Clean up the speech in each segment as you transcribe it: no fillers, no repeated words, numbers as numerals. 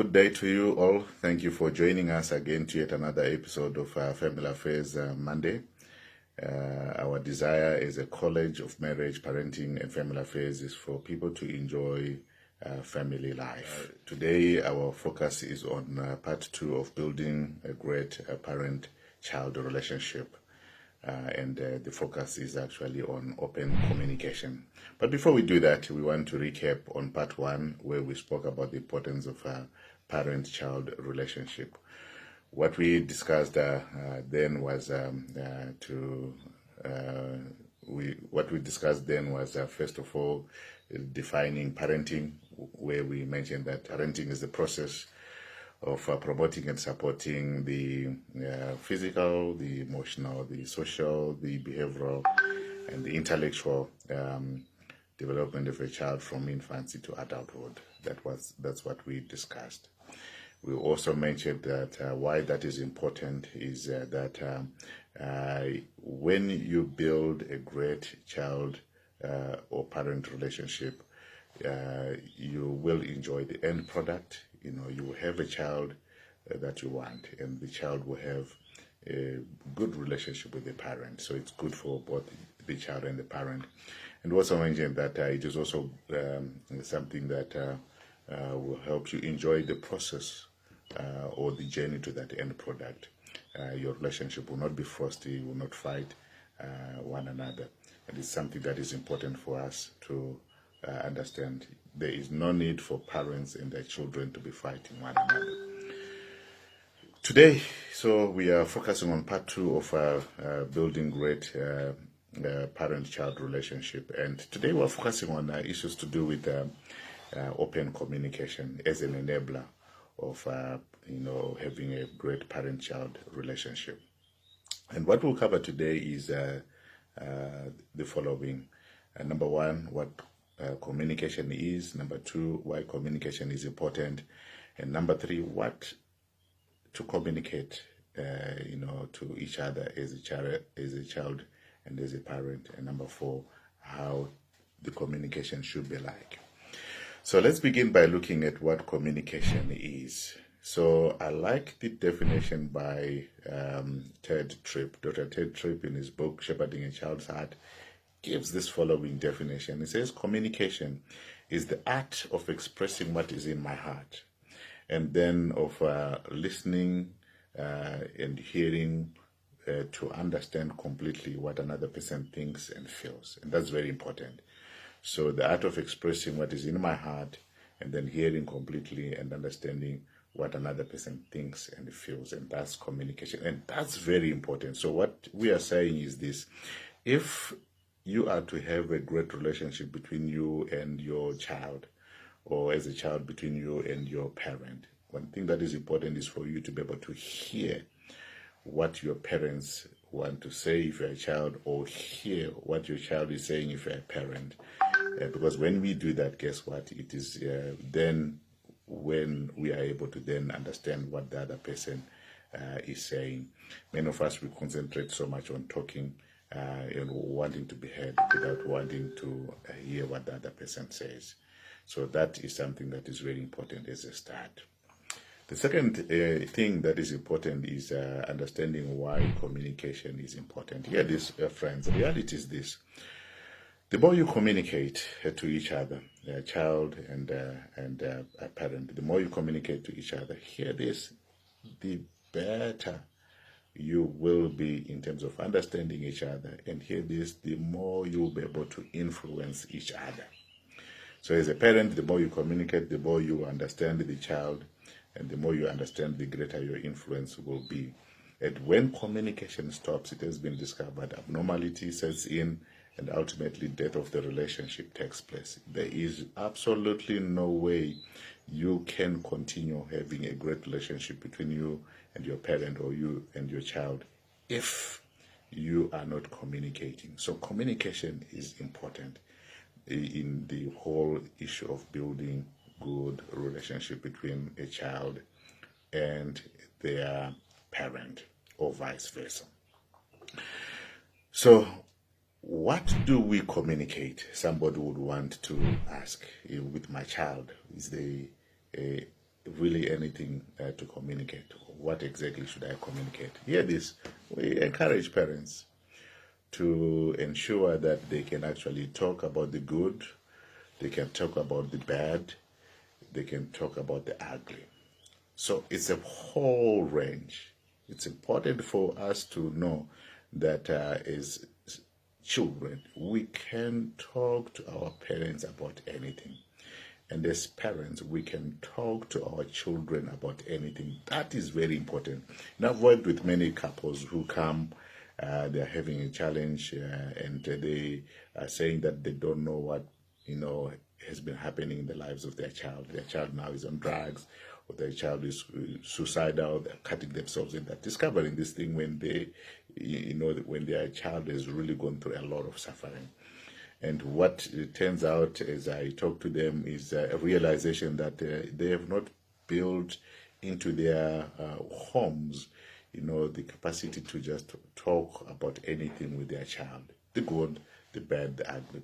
good day to you all. Thank you for joining us again to yet another episode of Family Affairs Monday. Our desire as a College of Marriage, Parenting and Family Affairs is for people to enjoy family life. Today our focus is on part 2 of building a great parent-child relationship. And the focus is actually on open communication. But before we do that, we want to recap on part 1 where we spoke about the importance of parent-child relationship. What we discussed then was first of all defining parenting, where we mentioned that parenting is the process of promoting and supporting the physical, the emotional, the social, the behavioral, and the intellectual development of a child from infancy to adulthood. That's what we discussed. We also mentioned that why that is important is that when you build a great child or parent relationship, you will enjoy the end product. You will have a child that you want, and the child will have a good relationship with the parent. So it's good for both the child and the parent. And also mentioned that it is also something that will help you enjoy the process or the journey to that end product. Your relationship will not be frosty, will not fight one another. And it's something that is important for us to understand. There is no need for parents and their children to be fighting one another. Today, so we are focusing on part 2 of building great parent-child relationship. And today we're focusing on issues to do with open communication as an enabler of having a great parent-child relationship. And what we'll cover today is the following. Number 1, what communication is. Number 2, why communication is important. And number 3, what to communicate to each other as a child and as a parent. And number 4, how the communication should be like. So let's begin by looking at what communication is. So I like the definition by Ted Tripp. Dr. Ted Tripp, in his book Shepherding a Child's Heart, gives this following definition. It says communication is the art of expressing what is in my heart, and then of listening and hearing to understand completely what another person thinks and feels. And that's very important. So the art of expressing what is in my heart, and then hearing completely and understanding what another person thinks and feels, and that's communication. And that's very important. So what we are saying is this: if you are to have a great relationship between you and your child, or as a child between you and your parent, one thing that is important is for you to be able to hear what your parents want to say if you're a child, or hear what your child is saying if you're a parent. Because when we do that, guess what? It is then when we are able to then understand what the other person is saying. Many of us, we concentrate so much on talking and wanting to be heard without wanting to hear what the other person says. So that is something that is very important as a start. The second thing that is important is understanding why communication is important. Hear this, friends. The reality is this: the more you communicate to each other, a child and a parent, the more you communicate to each other, hear this, the better you will be in terms of understanding each other. And hear this, the more you will be able to influence each other. So as a parent, the more you communicate, the more you understand the child, and the more you understand, the greater your influence will be. And when communication stops, it has been discovered, abnormality sets in, and ultimately death of the relationship takes place. There is absolutely no way you can continue having a great relationship between you and your parent, or you and your child, if you are not communicating. So communication is important in the whole issue of building good relationship between a child and their parent, or vice versa. So what do we communicate? Somebody would want to ask. With my child, is there a really anything to communicate. What exactly should I communicate? Hear this. We encourage parents to ensure that they can actually talk about the good, they can talk about the bad, they can talk about the ugly. So it's a whole range. It's important for us to know that as children, we can talk to our parents about anything. And as parents, we can talk to our children about anything. That is very important. And I've worked with many couples who come, they're having a challenge, and they are saying that they don't know what, has been happening in the lives of their child. Their child now is on drugs, or their child is suicidal, they're cutting themselves, and they're discovering this thing when when their child has really gone through a lot of suffering. And what it turns out as I talk to them is a realization that they have not built into their homes, the capacity to just talk about anything with their child, the good, the bad, the ugly.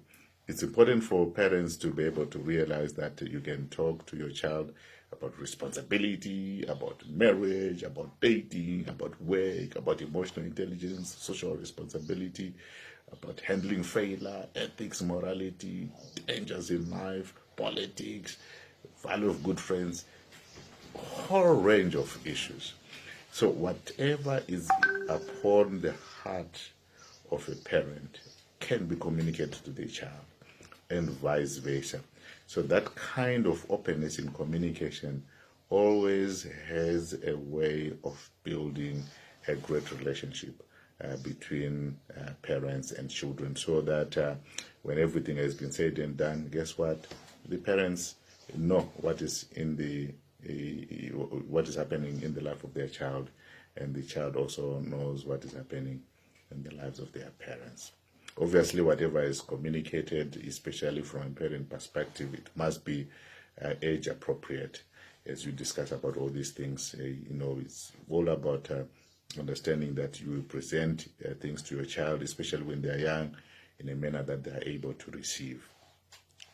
It's important for parents to be able to realize that you can talk to your child about responsibility, about marriage, about dating, about work, about emotional intelligence, social responsibility, about handling failure, ethics, morality, dangers in life, politics, value of good friends, a whole range of issues. So whatever is upon the heart of a parent can be communicated to the child, and vice versa. So that kind of openness in communication always has a way of building a great relationship between parents and children, so that when everything has been said and done, guess what? The parents know what is what is happening in the life of their child, and the child also knows what is happening in the lives of their parents. Obviously, whatever is communicated, especially from a parent perspective, it must be age appropriate. As you discuss about all these things, it's all about understanding that you present things to your child, especially when they are young, in a manner that they are able to receive.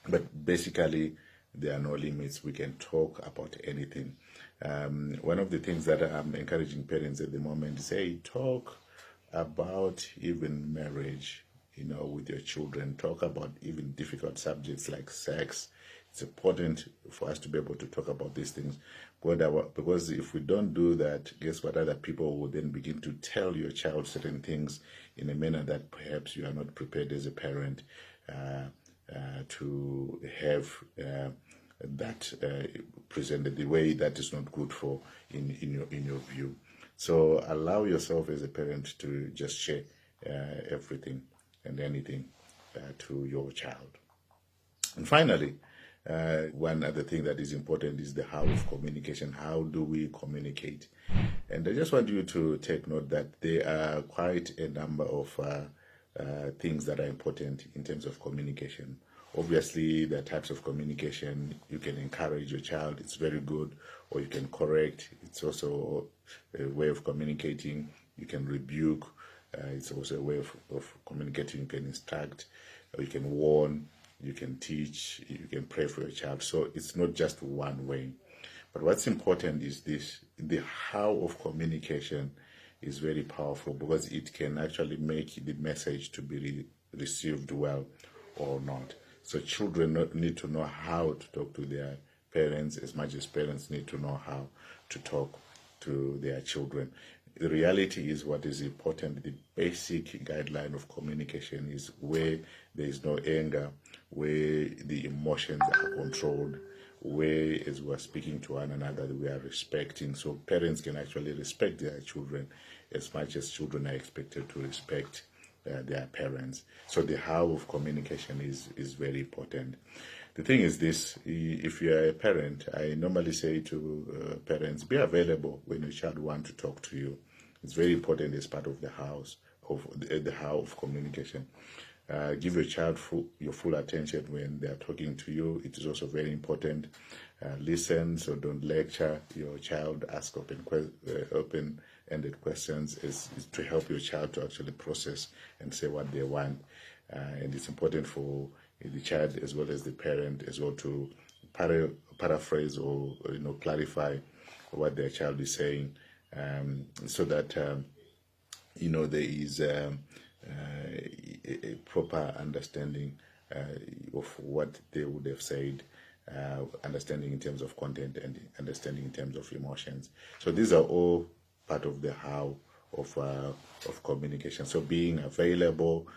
But basically, there are no limits. We can talk about anything. One of the things that I'm encouraging parents at the moment is, hey, talk about even marriage, with your children. Talk about even difficult subjects like sex. It's important for us to be able to talk about these things. Because if we don't do that, guess what? Other people will then begin to tell your child certain things in a manner that perhaps you are not prepared as a parent to have that presented the way that is not good for in your view. So allow yourself as a parent to just share everything and anything to your child. And finally, one other thing that is important is the how of communication. How do we communicate? And I just want you to take note that there are quite a number of things that are important in terms of communication. Obviously, the types of communication, you can encourage your child, it's very good, or you can correct. It's also a way of communicating. You can rebuke. It's also a way of communicating. You can instruct, or you can warn, you can teach, you can pray for your child. So it's not just one way. But what's important is this: the how of communication is very powerful, because it can actually make the message to be received well or not. So children need to know how to talk to their parents as much as parents need to know how to talk to their children. The reality is, what is important, the basic guideline of communication is where there is no anger, where the emotions are controlled, where, as we are speaking to one another, we are respecting. So parents can actually respect their children as much as children are expected to respect their parents. So the how of communication is very important. The thing is this: if you are a parent, I normally say to parents, be available when your child wants to talk to you. It's very important as part of the how of communication. Give your child your full attention when they are talking to you. It is also very important. Listen, so don't lecture your child. Ask open-ended questions is to help your child to actually process and say what they want. And it's important for the child as well as the parent as well to paraphrase or clarify what their child is saying, so that there is a proper understanding of what they would have said, understanding in terms of content and understanding in terms of emotions. So these are all part of the how of communication. So being available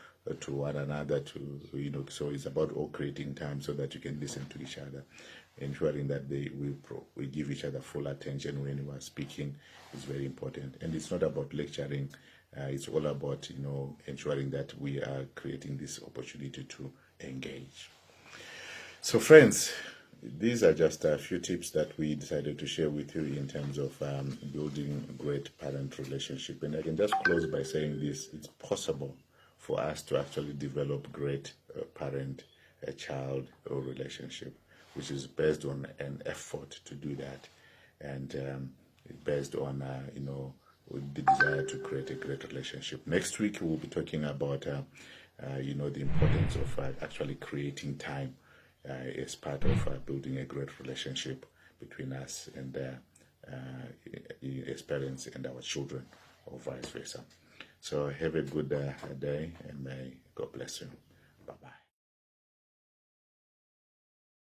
to one another, so it's about all creating time so that you can listen to each other, ensuring that we give each other full attention when we are speaking is very important. And it's not about lecturing. It's all about ensuring that we are creating this opportunity to engage. So friends, these are just a few tips that we decided to share with you in terms of building great parent relationship. And I can just close by saying this: it's possible for us to actually develop great parent-child relationship, which is based on an effort to do that, and based on the desire to create a great relationship. Next week we'll be talking about the importance of actually creating time as part of building a great relationship between us and as parents and our children, or vice versa. So have a good day, and may God bless you.